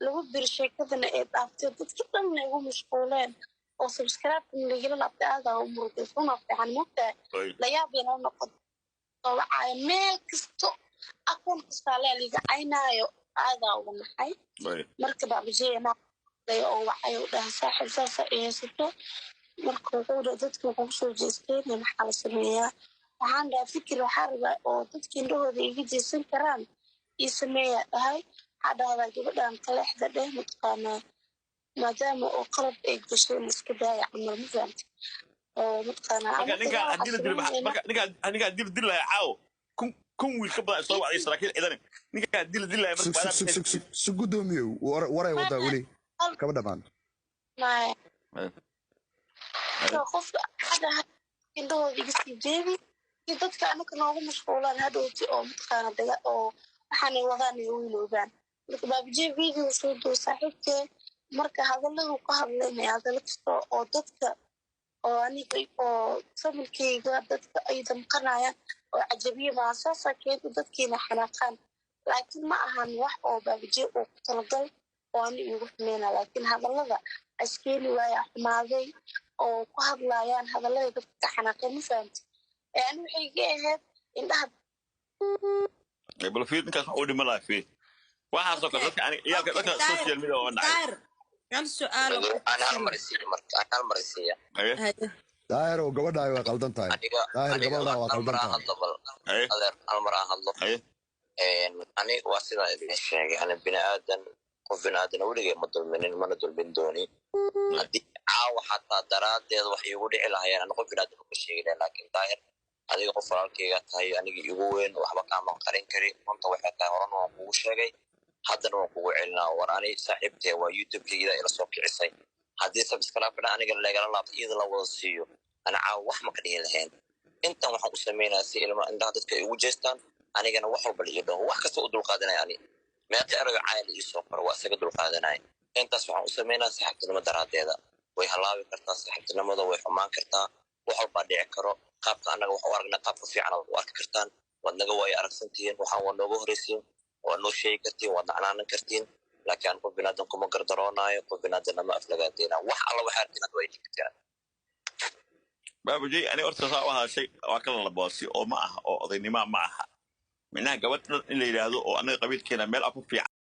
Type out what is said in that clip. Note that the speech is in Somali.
lagu bir sheekadana ee dhaaftay dadka dhan ay ugu mashquuleen oo subscribe laga laabtay aad oo murday uma fiican mugta la yaab inoo noqon oo ay meel kasto akoon kasta la liga aynaayo aad oo maxay marka baabijeena oo waxay u dhahay saaxiib saasa eesato marka uu dadku ku soo jeesteen maxaa la sameeyaa waxaan daa fikir waxa rabaa oo dadkii indhahooda iga jeesan karaan ii sameeyaa dhahay hadda gabadhan kale xda dheh matqaanaa maadaama oo qalab ay gashay iska daaya camal ma fahamtay oo matqaanaa ninkaan dil dilaya caawo kun wiil ka badan soo wacday saraakiil ciidan ninkaan dil dilaya su gudoomiyo waray wadaa weli kaba dhamaan qofka hadda indhahooda iga sii jeedi dadka anaka noogu mashquulaan hadhowti oo matqaana daga oo waxaanay wadaan ay wiiloogaan marka baabijee video soo duu saaxiibkee marka hadalladu ka hadlaynaya hadallo kasta oo dadka oo aniga oo familkeyga dadka ay damqanayaan oo cajabiye maasaasa keenta dadkiina xanaaqaan laakiin ma ahan wax oo baabijee uu ku talagal oo ani igu xumeyna laakiin hadallada askeeni waaya xumaaday oo ku hadlayaan hadallada dadka ka xanaaqeen ma fahamti yani waxay iga ahayd indhaha bal fiir ninkaas u dhima laha fiir waxaasoo kale dadka iyaalka dadka social media oo dhacay kan su'aal أنا المرسية daahir oo gabadha way qaldan tahay daahir gabadha waa qaldan tahay المرأة هضل أنا واسطة الشيء أنا بني آدم qof binaadana weligeed ma dulminin mana dulmin dooni haddii caawa xataa daraaddeed waxay igu dhici lahayeen ana qof binaadam uga sheegi lahay laakiin daahir adiga qof walaalkayga tahay anigii igu weyn waxba kaaman qarin karin runta waxay tahay horan waan kugu sheegay haddana waan kugu celinaa war ani saaxiibtee waa youtube-kayda ila soo kicisay haddii subscribe-na aniga lagala laabto iyada la wada siiyo ana caawa wax ma ka dhihi lahayn intan waxaan u sameynaa si ilma indhaha dadka ay ugu jeestaan anigana wax walba la ii dhaho wax kasta u dulqaadanaya ani meeqa eraga caayl ii soo qoro waa isaga dulqaadanaya intaas waxaan u sameynaa saaxiibtinimo daraaddeeda way halaabi kartaa saaxiibtinimada way xumaan kartaa wax walbaa dhici karo qaabka annaga wax u aragnaa qaabka fiican aad u arki kartaan waad naga waaya aragsantihiin waxaan waa nooga horreysiin waad noo sheegi kartiin waad nacnaanan kartiin laakiin aan qof binaadan kuma gardaroonaayo qof binaadanna ma aflagaadeena wax alla waxaa arkin aad waa idin kartaan baabujey ani horta saa u hadashay waa kala laboosi oo ma aha oo odaynima ma aha minaha gabadh in la yidhaahdo oo annaga qabiilkeena meel aku fiican